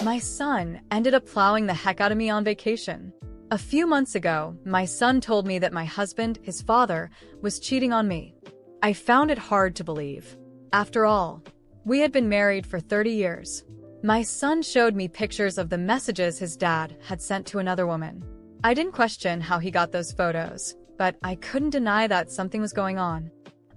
My son ended up plowing the heck out of me on vacation. A few months ago, my son told me that my husband, his father, was cheating on me. I found it hard to believe. After all, we had been married for 30 years. My son showed me pictures of the messages his dad had sent to another woman. I didn't question how he got those photos, but I couldn't deny that something was going on.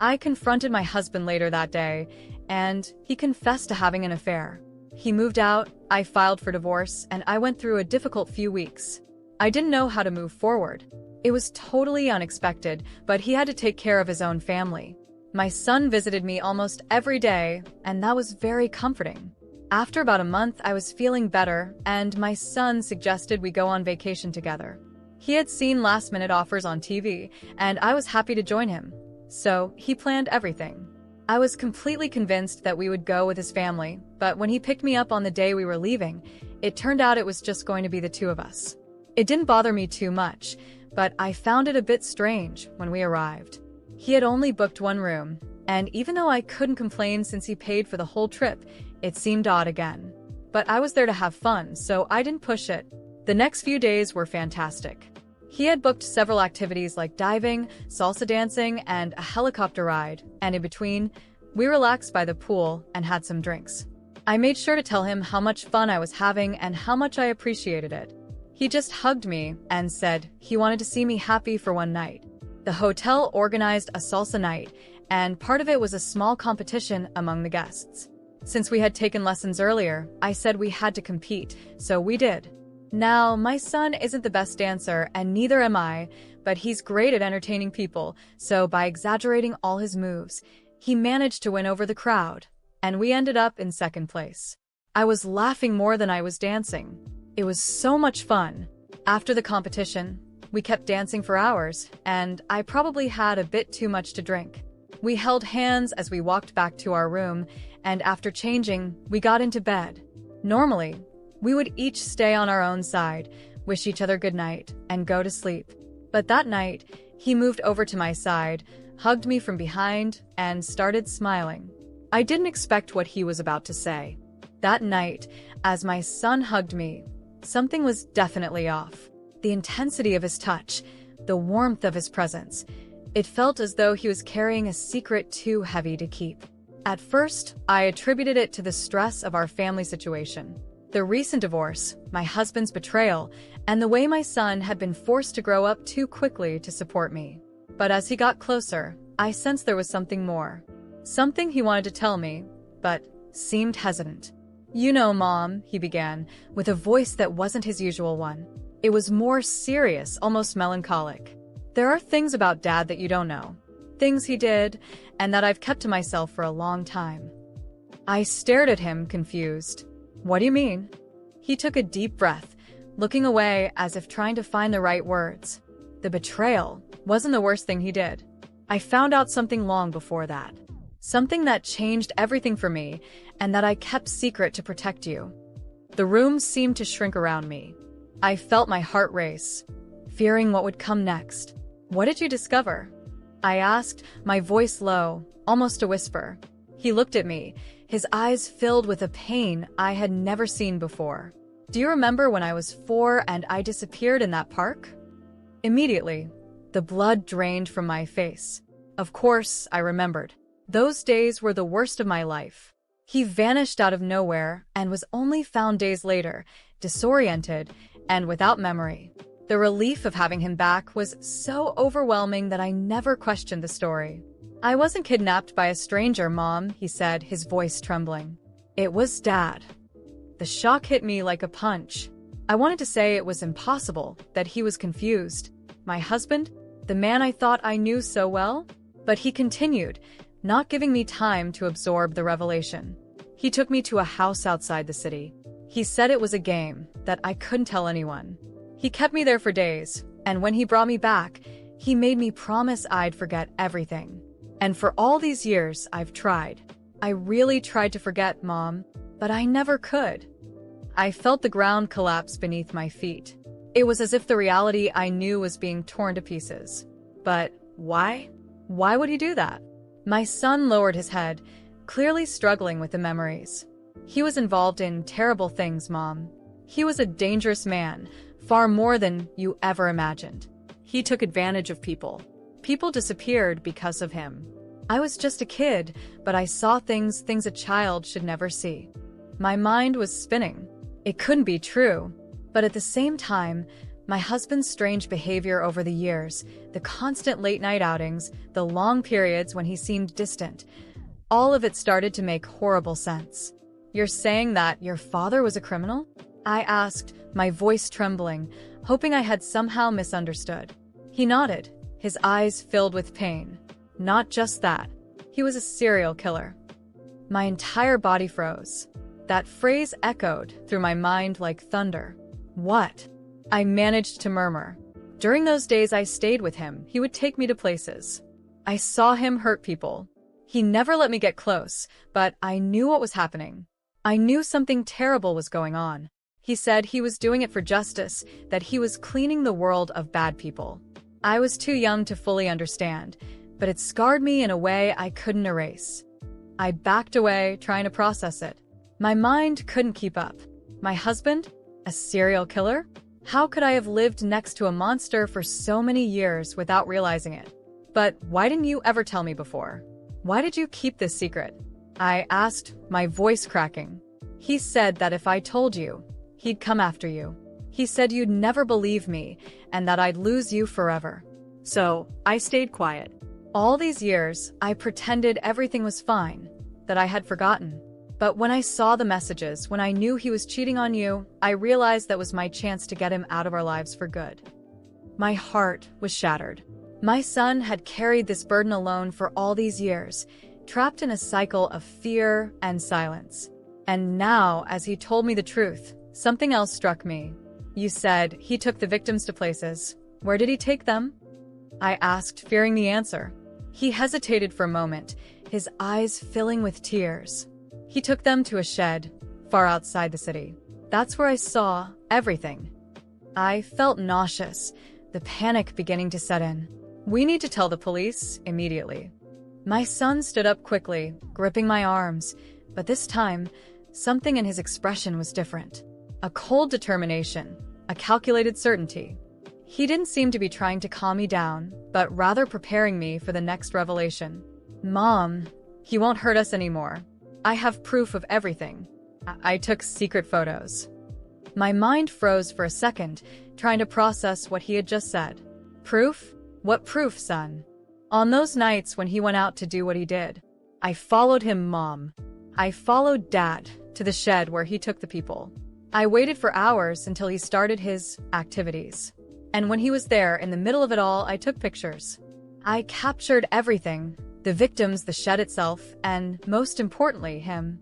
I confronted my husband later that day, and he confessed to having an affair. He moved out, I filed for divorce, and I went through a difficult few weeks. I didn't know how to move forward. It was totally unexpected, but he had to take care of his own family. My son visited me almost every day, and that was very comforting. After about a month, I was feeling better, and my son suggested we go on vacation together. He had seen last-minute offers on TV, and I was happy to join him. So, he planned everything. I was completely convinced that we would go with his family, but when he picked me up on the day we were leaving, it turned out it was just going to be the two of us. It didn't bother me too much, but I found it a bit strange when we arrived. He had only booked one room, and even though I couldn't complain since he paid for the whole trip, it seemed odd again. But I was there to have fun, so I didn't push it. The next few days were fantastic. He had booked several activities like diving, salsa dancing, and a helicopter ride, and in between, we relaxed by the pool and had some drinks. I made sure to tell him how much fun I was having and how much I appreciated it. He just hugged me and said he wanted to see me happy for one night. The hotel organized a salsa night, and part of it was a small competition among the guests. Since we had taken lessons earlier, I said we had to compete, so we did. Now, my son isn't the best dancer, and neither am I, but he's great at entertaining people, so by exaggerating all his moves, he managed to win over the crowd, and we ended up in second place. I was laughing more than I was dancing. It was so much fun. After the competition, we kept dancing for hours, and I probably had a bit too much to drink. We held hands as we walked back to our room, and after changing, we got into bed. Normally, we would each stay on our own side, wish each other good night, and go to sleep. But that night, he moved over to my side, hugged me from behind, and started smiling. I didn't expect what he was about to say. That night, as my son hugged me, something was definitely off. The intensity of his touch, the warmth of his presence. It felt as though he was carrying a secret too heavy to keep. At first, I attributed it to the stress of our family situation. The recent divorce, my husband's betrayal, and the way my son had been forced to grow up too quickly to support me. But as he got closer, I sensed there was something more. Something he wanted to tell me, but seemed hesitant. "You know, Mom," he began, with a voice that wasn't his usual one. It was more serious, almost melancholic. "There are things about Dad that you don't know. Things he did, and that I've kept to myself for a long time." I stared at him, confused. "What do you mean?" He took a deep breath, looking away as if trying to find the right words. "The betrayal wasn't the worst thing he did. I found out something long before that. Something that changed everything for me, and that I kept secret to protect you." The room seemed to shrink around me. I felt my heart race, fearing what would come next. "What did you discover?" I asked, my voice low, almost a whisper. He looked at me, his eyes filled with a pain I had never seen before. "Do you remember when I was 4 and I disappeared in that park?" Immediately, the blood drained from my face. Of course, I remembered. Those days were the worst of my life. He vanished out of nowhere and was only found days later, disoriented and without memory. The relief of having him back was so overwhelming that I never questioned the story. "I wasn't kidnapped by a stranger, Mom," he said, his voice trembling. "It was Dad." The shock hit me like a punch. I wanted to say it was impossible, that he was confused. My husband? The man I thought I knew so well? But he continued, not giving me time to absorb the revelation. He took me to a house outside the city. He said it was a game, that I couldn't tell anyone. He kept me there for days, and when he brought me back, he made me promise I'd forget everything. And for all these years, I've tried. I really tried to forget, Mom, but I never could. I felt the ground collapse beneath my feet. It was as if the reality I knew was being torn to pieces. But why? Why would he do that? My son lowered his head, clearly struggling with the memories. He was involved in terrible things, Mom. He was a dangerous man, far more than you ever imagined. He took advantage of people. People disappeared because of him. I was just a kid, but I saw things a child should never see. My mind was spinning. It couldn't be true. But at the same time, my husband's strange behavior over the years, the constant late-night outings, the long periods when he seemed distant, all of it started to make horrible sense. You're saying that your father was a criminal? I asked, my voice trembling, hoping I had somehow misunderstood. He nodded, his eyes filled with pain. Not just that. He was a serial killer. My entire body froze. That phrase echoed through my mind like thunder. What? I managed to murmur. During those days I stayed with him, he would take me to places. I saw him hurt people. He never let me get close, but I knew what was happening. I knew something terrible was going on. He said he was doing it for justice, that he was cleaning the world of bad people. I was too young to fully understand, but it scarred me in a way I couldn't erase. I backed away, trying to process it. My mind couldn't keep up. My husband? A serial killer? How could I have lived next to a monster for so many years without realizing it? But why didn't you ever tell me before? Why did you keep this secret? I asked, my voice cracking. He said that if I told you, he'd come after you. He said you'd never believe me and that I'd lose you forever. So, I stayed quiet. All these years, I pretended everything was fine, that I had forgotten. But when I saw the messages, when I knew he was cheating on you, I realized that was my chance to get him out of our lives for good. My heart was shattered. My son had carried this burden alone for all these years, trapped in a cycle of fear and silence. And now, as he told me the truth, something else struck me. You said he took the victims to places. Where did he take them? I asked, fearing the answer. He hesitated for a moment, his eyes filling with tears. He took them to a shed, far outside the city. That's where I saw everything. I felt nauseous, the panic beginning to set in. We need to tell the police immediately. My son stood up quickly, gripping my arms, but this time, something in his expression was different. A cold determination, a calculated certainty. He didn't seem to be trying to calm me down, but rather preparing me for the next revelation. Mom, he won't hurt us anymore. I have proof of everything. I took secret photos. My mind froze for a second, trying to process what he had just said. Proof? What proof, son? On those nights when he went out to do what he did, I followed him, Mom. I followed Dad to the shed where he took the people. I waited for hours until he started his activities. And when he was there, in the middle of it all, I took pictures. I captured everything. The victims, the shed itself, and most importantly, him.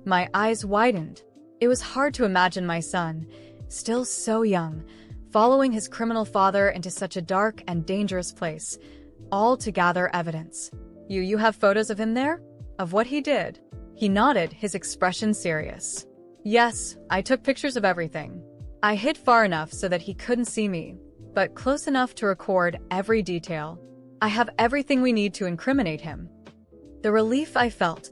My eyes widened. It was hard to imagine my son, still so young, following his criminal father into such a dark and dangerous place, all to gather evidence. You have photos of him there? Of what he did? He nodded, his expression serious. Yes, I took pictures of everything. I hid far enough so that he couldn't see me, but close enough to record every detail. I have everything we need to incriminate him. The relief I felt,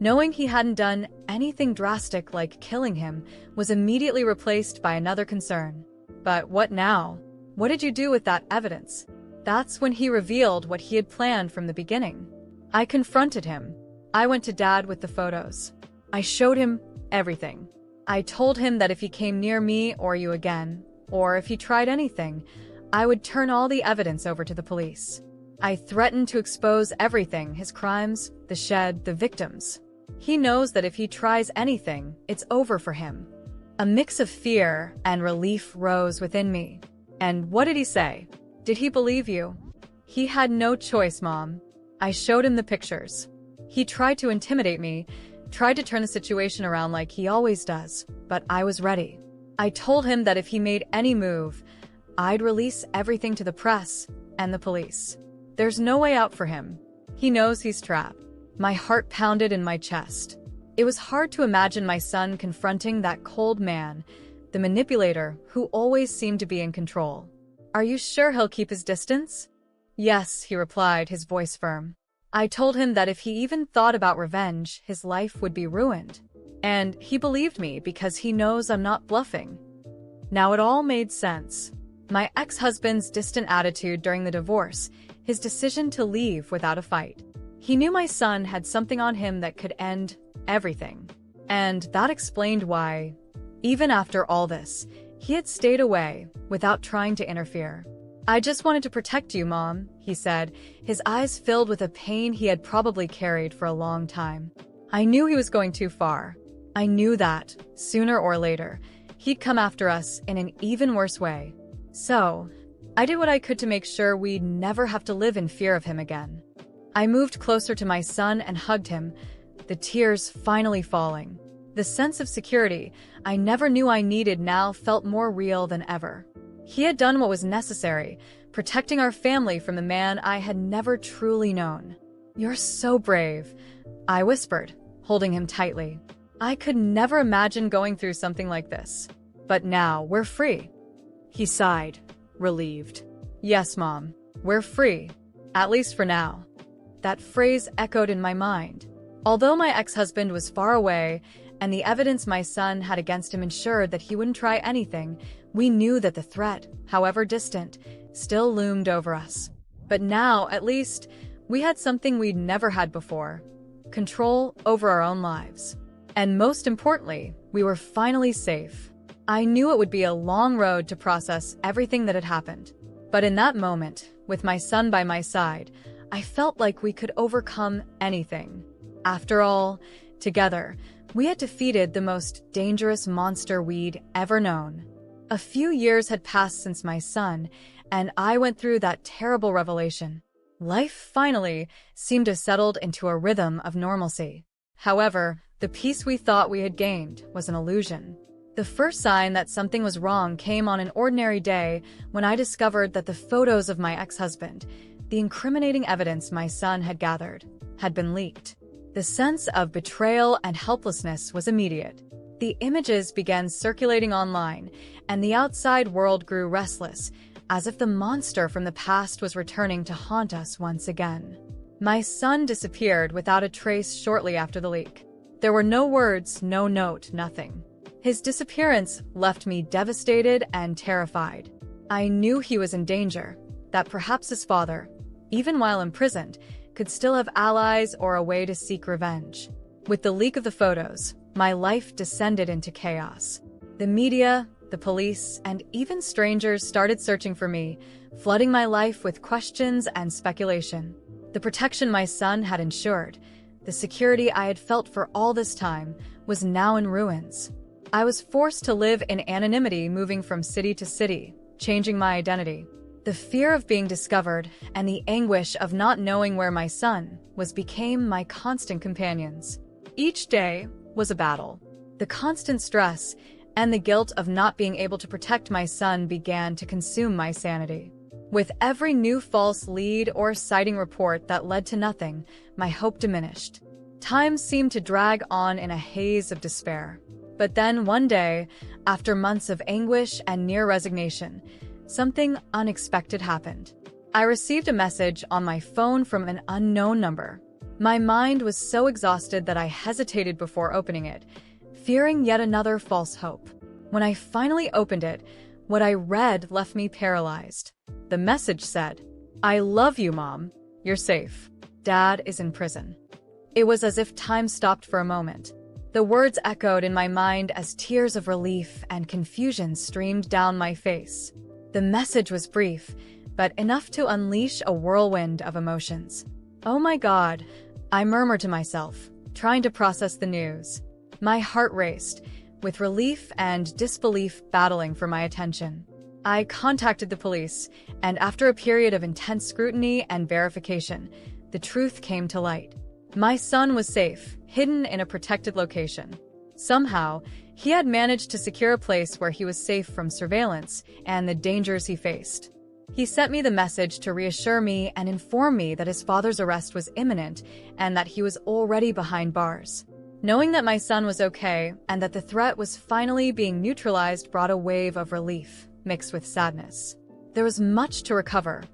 knowing he hadn't done anything drastic like killing him, was immediately replaced by another concern. But what now? What did you do with that evidence? That's when he revealed what he had planned from the beginning. I confronted him. I went to Dad with the photos. I showed him everything. I told him that if he came near me or you again, or if he tried anything, I would turn all the evidence over to the police. I threatened to expose everything, his crimes, the shed, the victims. He knows that if he tries anything, it's over for him. A mix of fear and relief rose within me. And what did he say? Did he believe you? He had no choice, Mom. I showed him the pictures. He tried to intimidate me, tried to turn the situation around like he always does, but I was ready. I told him that if he made any move, I'd release everything to the press and the police. There's no way out for him. He knows he's trapped. My heart pounded in my chest. It was hard to imagine my son confronting that cold man, the manipulator who always seemed to be in control. Are you sure he'll keep his distance? Yes, he replied, his voice firm. I told him that if he even thought about revenge, his life would be ruined. And he believed me because he knows I'm not bluffing. Now it all made sense. My ex-husband's distant attitude during the divorce, his decision to leave without a fight. He knew my son had something on him that could end everything. And that explained why, even after all this, he had stayed away without trying to interfere. "I just wanted to protect you, Mom," he said, his eyes filled with a pain he had probably carried for a long time. I knew he was going too far. I knew that, sooner or later, he'd come after us in an even worse way. So, I did what I could to make sure we'd never have to live in fear of him again. I moved closer to my son and hugged him, the tears finally falling. The sense of security I never knew I needed now felt more real than ever. He had done what was necessary, protecting our family from the man I had never truly known. "You're so brave," I whispered, holding him tightly. "I could never imagine going through something like this. But now we're free." He sighed, relieved. "Yes, Mom, we're free, at least for now." That phrase echoed in my mind. Although my ex-husband was far away, and the evidence my son had against him ensured that he wouldn't try anything, we knew that the threat, however distant, still loomed over us. But now, at least, we had something we'd never had before: control over our own lives. And most importantly, we were finally safe. I knew it would be a long road to process everything that had happened. But in that moment, with my son by my side, I felt like we could overcome anything. After all, together, we had defeated the most dangerous monster we'd ever known. A few years had passed since my son and I went through that terrible revelation. Life finally seemed to have settled into a rhythm of normalcy. However, the peace we thought we had gained was an illusion. The first sign that something was wrong came on an ordinary day when I discovered that the photos of my ex-husband, the incriminating evidence my son had gathered, had been leaked. The sense of betrayal and helplessness was immediate. The images began circulating online, and the outside world grew restless, as if the monster from the past was returning to haunt us once again. My son disappeared without a trace shortly after the leak. There were no words, no note, nothing. His disappearance left me devastated and terrified. I knew he was in danger, that perhaps his father, even while imprisoned, could still have allies or a way to seek revenge. With the leak of the photos, my life descended into chaos. The media, the police, and even strangers started searching for me, flooding my life with questions and speculation. The protection my son had ensured, the security I had felt for all this time, was now in ruins. I was forced to live in anonymity, moving from city to city, changing my identity. The fear of being discovered and the anguish of not knowing where my son was became my constant companions. Each day was a battle. The constant stress and the guilt of not being able to protect my son began to consume my sanity. With every new false lead or sighting report that led to nothing, my hope diminished. Time seemed to drag on in a haze of despair. But then one day, after months of anguish and near resignation, something unexpected happened. I received a message on my phone from an unknown number. My mind was so exhausted that I hesitated before opening it, fearing yet another false hope. When I finally opened it, what I read left me paralyzed. The message said, "I love you, Mom. You're safe. Dad is in prison." It was as if time stopped for a moment. The words echoed in my mind as tears of relief and confusion streamed down my face. The message was brief, but enough to unleash a whirlwind of emotions. "Oh my God," I murmured to myself, trying to process the news. My heart raced, with relief and disbelief battling for my attention. I contacted the police, and after a period of intense scrutiny and verification, the truth came to light. My son was safe, hidden in a protected location. Somehow, he had managed to secure a place where he was safe from surveillance and the dangers he faced. He sent me the message to reassure me and inform me that his father's arrest was imminent and that he was already behind bars. Knowing that my son was okay and that the threat was finally being neutralized brought a wave of relief, mixed with sadness. There was much to recover,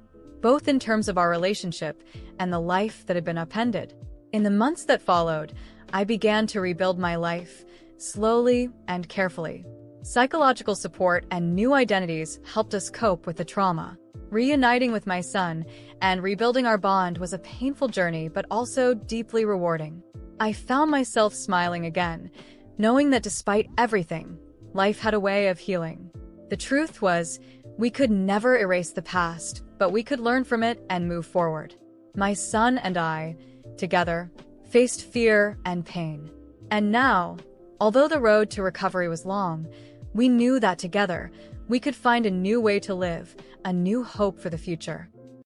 both in terms of our relationship and the life that had been upended. In the months that followed, I began to rebuild my life, slowly and carefully. Psychological support and new identities helped us cope with the trauma. Reuniting with my son and rebuilding our bond was a painful journey, but also deeply rewarding. I found myself smiling again, knowing that despite everything, life had a way of healing. The truth was, we could never erase the past, but we could learn from it and move forward. My son and I, together, faced fear and pain. And now, although the road to recovery was long, we knew that together, we could find a new way to live, a new hope for the future.